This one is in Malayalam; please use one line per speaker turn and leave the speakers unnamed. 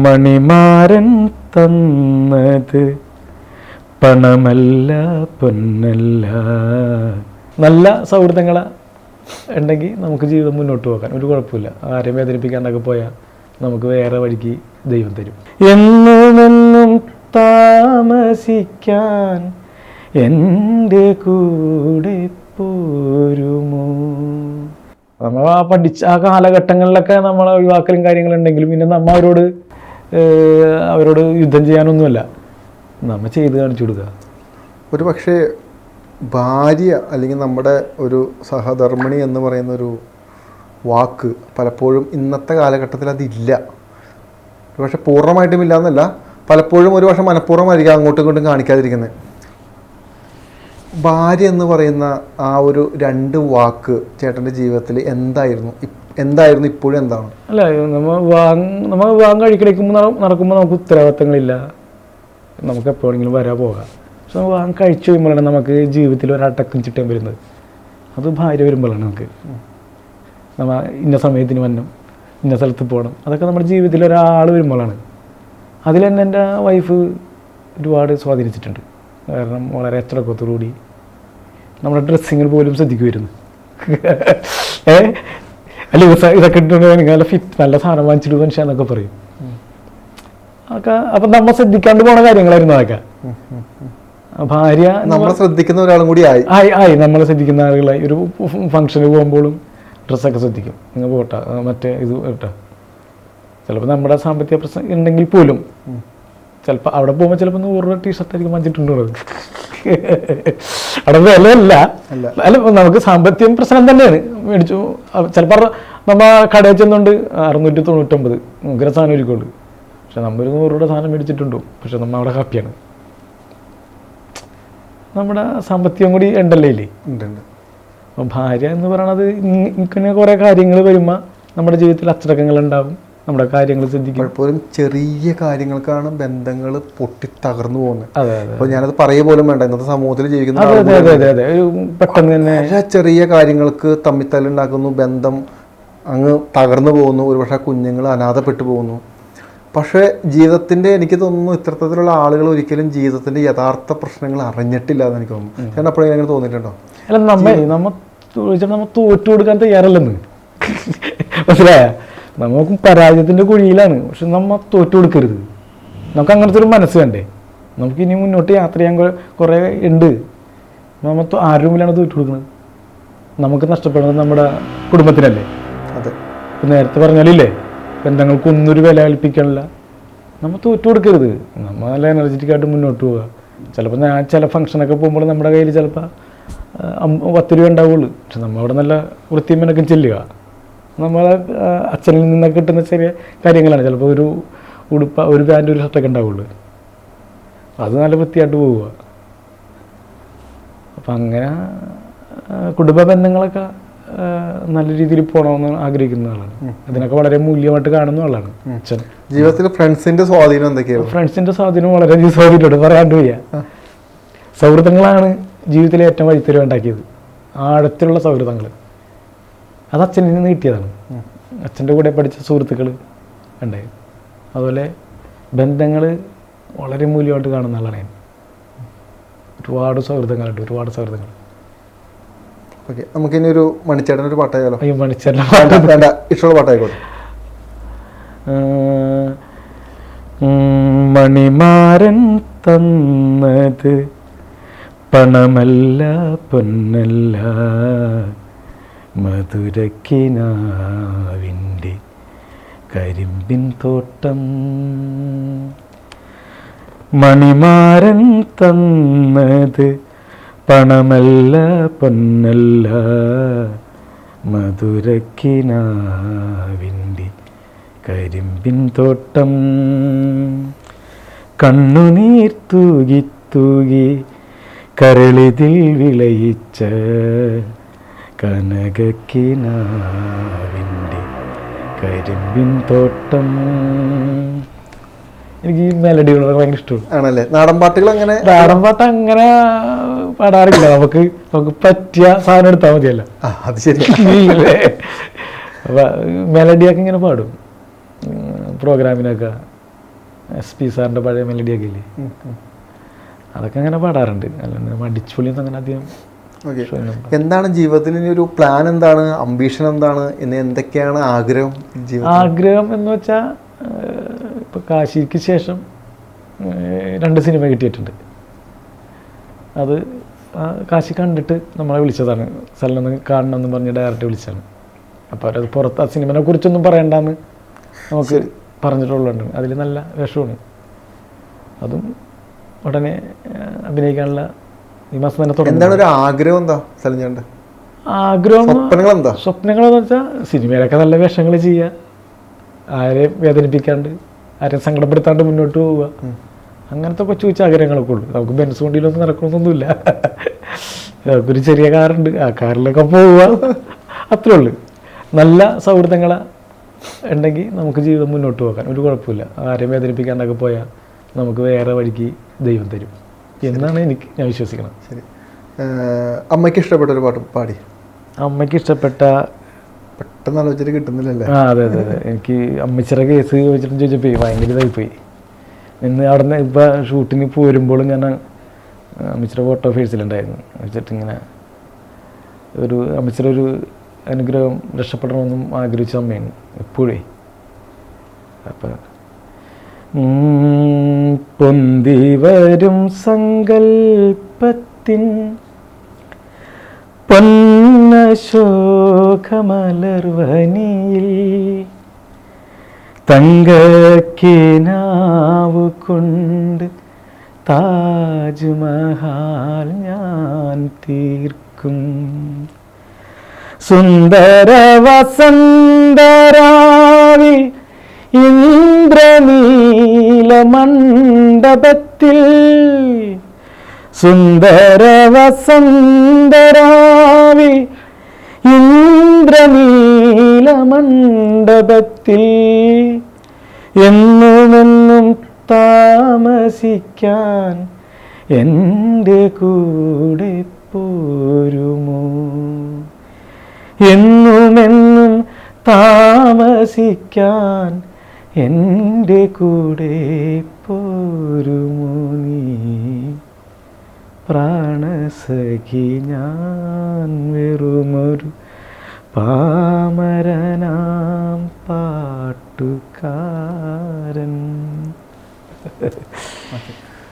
മണിമാരൻ തന്നത് പണമല്ല പൊന്നല്ല. നല്ല സൗഹൃദങ്ങൾ ഉണ്ടെങ്കിൽ നമുക്ക് ജീവിതം മുന്നോട്ട് പോകാൻ ഒരു കുഴപ്പമില്ല. ആരെയും വേദനിപ്പിക്കാണ്ടൊക്കെ പോയാൽ നമുക്ക് വേറെ വഴിക്ക് ദൈവം തരും. എന്നും താമസിക്കാൻ എൻ്റെ കൂടെ പോരുമോ. നമ്മൾ പഠിച്ച ആ കാലഘട്ടങ്ങളിലൊക്കെ നമ്മളെ ഒഴിവാക്കലും കാര്യങ്ങളുണ്ടെങ്കിലും പിന്നെ നമ്മ അവരോട് യുദ്ധം ചെയ്യാനൊന്നുമല്ല, നമ്മൾ ചെയ്ത് കാണിച്ചു കൊടുക്കുക.
ഒരു പക്ഷേ ഭാര്യ അല്ലെങ്കിൽ നമ്മുടെ ഒരു സഹധർമ്മിണി എന്ന് പറയുന്നൊരു വാക്ക് പലപ്പോഴും ഇന്നത്തെ കാലഘട്ടത്തിൽ അതില്ല. ഒരു പക്ഷെ പൂർണ്ണമായിട്ടും ഇല്ല എന്നല്ല, പലപ്പോഴും ഒരു പക്ഷെ മനഃപൂർവ്വമായിരിക്കും അങ്ങോട്ടും ഇങ്ങോട്ടും കാണിക്കാതിരിക്കുന്നത്. ഭാര്യ എന്ന് പറയുന്ന ആ ഒരു 2 വാക്ക് ചേട്ടൻ്റെ ജീവിതത്തിൽ എന്തായിരുന്നു ഇപ്പോഴും എന്താണ്?
അല്ല, നമ്മൾ വിവാഹം കഴിക്കടിക്കുമ്പോൾ നടക്കുമ്പോൾ നമുക്ക് ഉത്തരവാദിത്തങ്ങളില്ല, നമുക്ക് എപ്പോഴെങ്കിലും വരാൻ പോകാം. പക്ഷെ വിവാഹം കഴിച്ചു കഴിയുമ്പോഴാണ് നമുക്ക് ജീവിതത്തിൽ ഒരടക്കം ചിട്ടം വരുന്നത്. അത് ഭാര്യ വരുമ്പോഴാണ് നമുക്ക് നമ്മൾ ഇന്ന സമയത്തിന് വരണം, ഇന്ന സ്ഥലത്ത് പോകണം, അതൊക്കെ നമ്മുടെ ജീവിതത്തിൽ ഒരാൾ വരുമ്പോഴാണ്. അതിൽ തന്നെ എൻ്റെ വൈഫ് ഒരുപാട് സ്വാധീനിച്ചിട്ടുണ്ട്. കാരണം വളരെ അച്ചടക്കത്തോടുകൂടി നമ്മുടെ ഡ്രസ്സിങ്ങിൽ പോലും ശ്രദ്ധിക്കുമായിരുന്നു. അല്ല ഇതൊക്കെ ഇട്ടുണ്ടെങ്കിൽ നല്ല ഫിറ്റ് നല്ല സാധനം വാങ്ങിച്ചിട്ട് മനുഷ്യ എന്നൊക്കെ പറയും. അതൊക്കെ അപ്പം നമ്മൾ ശ്രദ്ധിക്കാണ്ട് പോണ കാര്യങ്ങളായിരുന്നു അതൊക്കെ. ഭാര്യ
നമ്മളെ ശ്രദ്ധിക്കുന്ന ഒരാളും കൂടി
ആയി നമ്മളെ ശ്രദ്ധിക്കുന്ന ആളുകളായി. ഒരു ഫംഗ്ഷന് പോകുമ്പോഴും ഡ്രസ്സൊക്കെ ശ്രദ്ധിക്കും. നിങ്ങൾ പോട്ടെ മറ്റേ ഇത് കേട്ടോ, ചിലപ്പോൾ നമ്മുടെ സാമ്പത്തിക പ്രശ്നം ഉണ്ടെങ്കിൽ പോലും ചിലപ്പോൾ അവിടെ പോകുമ്പോൾ ചിലപ്പോൾ 100 രൂപ ടീഷർട്ടായിരിക്കും വാങ്ങിച്ചിട്ടുള്ളത്. അവിടെ വിലയല്ല, അല്ല നമുക്ക് സാമ്പത്തിക പ്രശ്നം തന്നെയാണ്. മേടിച്ചു ചിലപ്പോൾ നമ്മൾ കടയിൽ ചെന്നുകൊണ്ട് 699 ഭയങ്കര സാധനം ഒരുക്കുള്ളൂ. പക്ഷെ നമ്മൾ 100 രൂപയുടെ സാധനം മേടിച്ചിട്ടുണ്ടോ, പക്ഷെ നമ്മൾ അവിടെ ഹാപ്പിയാണ്. നമ്മുടെ സാമ്പത്തികം കൂടി ഉണ്ടല്ലേ ഇല്ലേ. അപ്പം ഭാര്യ എന്ന് പറയണത് ഇങ്ങനെ കുറേ കാര്യങ്ങൾ വരുമ്പോൾ നമ്മുടെ ജീവിതത്തിൽ അച്ചടക്കങ്ങളുണ്ടാവും, നമ്മുടെ കാര്യങ്ങൾ ശ്രദ്ധിക്കും.
പലപ്പോഴും ചെറിയ കാര്യങ്ങൾക്കാണ് ബന്ധങ്ങൾ പൊട്ടി തകർന്നു പോകുന്നത്. അപ്പോൾ ഞാനത് പറയുക പോലും വേണ്ട, ഇന്നത്തെ സമൂഹത്തിൽ ജീവിക്കുന്ന
പെട്ടെന്ന് തന്നെ
ചെറിയ കാര്യങ്ങൾക്ക് തമ്മിത്തല്ലുണ്ടാക്കുന്നു, ബന്ധം അങ്ങ് തകർന്നു പോകുന്നു, ഒരുപക്ഷെ കുഞ്ഞുങ്ങൾ അനാഥപ്പെട്ടു പോകുന്നു. പക്ഷേ ജീവിതത്തിൻ്റെ എനിക്ക് തോന്നുന്നു ഇത്തരത്തിലുള്ള ആളുകൾ ഒരിക്കലും ജീവിതത്തിൻ്റെ യഥാർത്ഥ പ്രശ്നങ്ങൾ അറിഞ്ഞിട്ടില്ല എന്ന് എനിക്ക് തോന്നുന്നു. ഞാൻ അപ്പോഴെങ്കിലും അങ്ങനെ തോന്നിയിട്ടുണ്ടോ?
അല്ല, നമ്മൾ തോറ്റു കൊടുക്കാൻ തയ്യാറല്ലെന്ന് മനസ്സിലായ. നമുക്ക് പരാജയത്തിൻ്റെ കുഴിയിലാണ്, പക്ഷെ നമ്മൾ തോറ്റു കൊടുക്കരുത്. നമുക്ക് അങ്ങനത്തെ ഒരു മനസ്സ് വേണ്ടേ. നമുക്ക് ഇനി മുന്നോട്ട് യാത്ര ചെയ്യാൻ കുറേ ഉണ്ട്. നമ്മൾ ആരുടെ മുമ്പിലാണ് തോറ്റു കൊടുക്കുന്നത്? നമുക്ക് നഷ്ടപ്പെടുന്നത് നമ്മുടെ കുടുംബത്തിനല്ലേ.
അതെ,
നേരത്തെ പറഞ്ഞാലില്ലേ, ബന്ധങ്ങൾക്കൊന്നൊരു വില കൽപ്പിക്കാനില്ല. നമ്മൾ തോറ്റു കൊടുക്കരുത്. നമ്മൾ നല്ല എനർജറ്റിക്കായിട്ട് മുന്നോട്ട് പോവുക. ചിലപ്പോൾ ഞാൻ ചില ഫംഗ്ഷനൊക്കെ പോകുമ്പോൾ നമ്മുടെ കയ്യിൽ ചിലപ്പോൾ 10 രൂപ ഉണ്ടാവുള്ളൂ, പക്ഷെ നമ്മളവിടെ നല്ല വൃത്തിമനൊക്കെ ചെല്ലുക. നമ്മളെ അച്ഛനിൽ നിന്നൊക്കെ കിട്ടുന്ന ചെറിയ കാര്യങ്ങളാണ്. ചിലപ്പോൾ ഒരു ഉടുപ്പ, ഒരു പാൻറ്, ഒരു ഷർട്ടൊക്കെ ഉണ്ടാവുള്ളൂ. അത് നല്ല വൃത്തിയായിട്ട് പോവുക. അപ്പം അങ്ങനെ കുടുംബ ബന്ധങ്ങളൊക്കെ നല്ല രീതിയിൽ പോകണമെന്ന് ആഗ്രഹിക്കുന്ന ആളാണ്. അതിനൊക്കെ വളരെ മൂല്യമായിട്ട് കാണുന്ന ആളാണ് അച്ഛൻ.
ജീവിതത്തിൽ ഫ്രണ്ട്സിന്റെ സ്വാധീനം എന്തൊക്കെയാണ്?
ഫ്രണ്ട്സിന്റെ സ്വാധീനം വളരെയധികം സ്വാധീനമുണ്ട്, പറയാണ്ട് വയ്യ. സൗഹൃദങ്ങളാണ് ജീവിതത്തിലെ ഏറ്റവും വഴിത്തരം ഉണ്ടാക്കിയത്. ആഴത്തിലുള്ള സൗഹൃദങ്ങൾ അത് അച്ഛനിൽ നിന്ന് കിട്ടിയതാണ്. അച്ഛൻ്റെ കൂടെ പഠിച്ച സുഹൃത്തുക്കൾ ഉണ്ടായി. അതുപോലെ ബന്ധങ്ങൾ വളരെ മൂല്യമായിട്ട് കാണുന്ന ആളാണ് ഞാൻ. ഒരുപാട് സൗഹൃദങ്ങളുണ്ട്, ഒരുപാട് സൗഹൃദങ്ങൾ.
ഓക്കെ, നമുക്കിനി ഒരു മണിച്ചേട്ടൻ ഒരു പാട്ടായാലോ?
അയ്യോ, മണിച്ചേട്ടൻ
വേണ്ട, ഇഷ്ടമുള്ള പാട്ടായിക്കോട്ടെ.
മണിമാരൻ തന്നത് പണമല്ല പൊന്നല്ല, മധുരക്കിനാവിൻ്റെ കരിമ്പിൻ തോട്ടം. മണിമാരൻ തന്നത് പണമല്ല പൊന്നല്ല, മധുരക്കിനാവിൻ്റെ കരിമ്പിൻ തോട്ടം. കണ്ണുനീർ തൂകി തൂകി കരളിതിൽ വിളയിച്ച കനകക്കിനാവിൻ്റെ കരിമ്പിൻ തോട്ടം. എനിക്ക് ഈ മെലഡികളൊക്കെ ഭയങ്കര ഇഷ്ടമാണ്.
ആണല്ലേ? നാടൻ പാട്ടുകൾ അങ്ങനെ
പാടാറില്ല. നമുക്ക് പറ്റിയ സാധനം എടുത്താൽ മതിയല്ലോ.
അത് ശരി.
അപ്പൊ മെലഡിയൊക്കെ ഇങ്ങനെ പാടും. പ്രോഗ്രാമിനൊക്കെ SP സാറിൻ്റെ പഴയ മെലഡിയൊക്കെ ഇല്ലേ, അതൊക്കെ അങ്ങനെ പാടാറുണ്ട്. അല്ലാണ്ട് മടിച്ചുപൊളിയൊന്നും അങ്ങനെ അധികം.
ഓക്കെ, എന്താണ് ജീവിതത്തിൽ ഇനി ഒരു പ്ലാൻ, എന്താണ് അംബീഷൻ, എന്താണ് ഇനി എന്തൊക്കെയാണ് ആഗ്രഹം?
ആഗ്രഹം എന്ന് വെച്ചാൽ ഇപ്പോൾ കാശിക്ക് ശേഷം 2 സിനിമ കിട്ടിയിട്ടുണ്ട്. അത് കാശി കണ്ടിട്ട് നമ്മളെ വിളിച്ചതാണ്, സ്ഥലം കാണണമെന്ന് പറഞ്ഞ് ഡയറക്റ്റ് വിളിച്ചതാണ്. അപ്പോൾ അവരത് പുറത്ത് ആ സിനിമനെ കുറിച്ചൊന്നും പറയണ്ടെന്ന് നമുക്ക് പറഞ്ഞിട്ടുള്ളതുണ്ട്. അതിൽ നല്ല വിഷമാണ്. അതും ഉടനെ അഭിനയിക്കാനുള്ള ഈ മാസം തന്നെ തുടങ്ങും.
എന്താണ് ഒരു ആഗ്രഹം? എന്താ സലിഞ്ഞേണ്ട
ആഗ്രഹം?
സ്വപ്നങ്ങളെന്താ?
സ്വപ്നങ്ങളെന്ന് വെച്ചാൽ സിനിമയിലൊക്കെ നല്ല വേഷങ്ങൾ ചെയ്യുക, ആരെയും വേദനിപ്പിക്കാണ്ട് ആരെയും സങ്കടപ്പെടുത്താണ്ട് മുന്നോട്ട് പോവുക, അങ്ങനത്തെ കൊച്ചു കൊച്ചു ആഗ്രഹങ്ങളൊക്കെ ഉള്ളൂ. നമുക്ക് ബെൻസ് വണ്ടിയിലൊന്നും നടക്കണമെന്നൊന്നുമില്ല. നമുക്കൊരു ചെറിയ കാറുണ്ട്, ആ കാറിലൊക്കെ പോവുക, അത്രേ ഉള്ളൂ. നല്ല സൗഹൃദങ്ങൾ ഉണ്ടെങ്കിൽ നമുക്ക് ജീവിതം മുന്നോട്ട് പോകാൻ ഒരു കുഴപ്പമില്ല. ആരെയും വേദനിപ്പിക്കാണ്ടൊക്കെ പോയാൽ നമുക്ക് വേറെ വഴിക്ക് ദൈവം തരും എന്നാണ് ഞാൻ വിശ്വസിക്കുന്നത്.
ശരി, അമ്മയ്ക്ക് ഇഷ്ടപ്പെട്ട ഒരു പാട്ട് പാടി.
അമ്മയ്ക്ക് ഇഷ്ടപ്പെട്ട
പെട്ടെന്ന് ആലോചിച്ചിട്ട് കിട്ടുന്നില്ലല്ലേ?
അതെ. എനിക്ക് അമ്മച്ചിയുടെ കേസ് ചോദിച്ചിട്ട് ചോദിച്ചപ്പോൾ ഭയങ്കര ഇതായിപ്പോയി. ഇന്ന് അവിടെ നിന്ന് ഇപ്പോൾ ഷൂട്ടിന് പോരുമ്പോഴും ഞാൻ അമ്മച്ചിയുടെ ഫോട്ടോ ഫേസിലുണ്ടായിരുന്നു. വെച്ചിട്ട് ഇങ്ങനെ ഒരു അമ്മച്ചിയുടെ ഒരു അനുഗ്രഹം, രക്ഷപ്പെടണമെന്നും ആഗ്രഹിച്ച അമ്മയാണ് എപ്പോഴേ. അപ്പം പൊന്തി വരും സങ്കൽപ്പത്തിൻ പൊന്നശോകമലർവനിയിൽ തങ്കക്കിനാവ് കൊണ്ട് താജ്മഹാൽ ഞാൻ തീർക്കും. സുന്ദര വസന്തരാവിൽ ഇന്ദ്രനീല മണ്ഡപത്തിൽ, സുന്ദര വസന്തരാവിൽ ഇന്ദ്രനീല മണ്ഡപത്തിൽ എന്നുമെന്നും താമസിക്കാൻ എൻ്റെ കൂടെ പോരുമോ? എന്നുമെന്നും താമസിക്കാൻ എൻ്റെ കൂടെ പോരുമോ നീ? പ്രാണസഖി ഞാൻ വെറുമൊരു പാമരനാം പാട്ടുകാരൻ.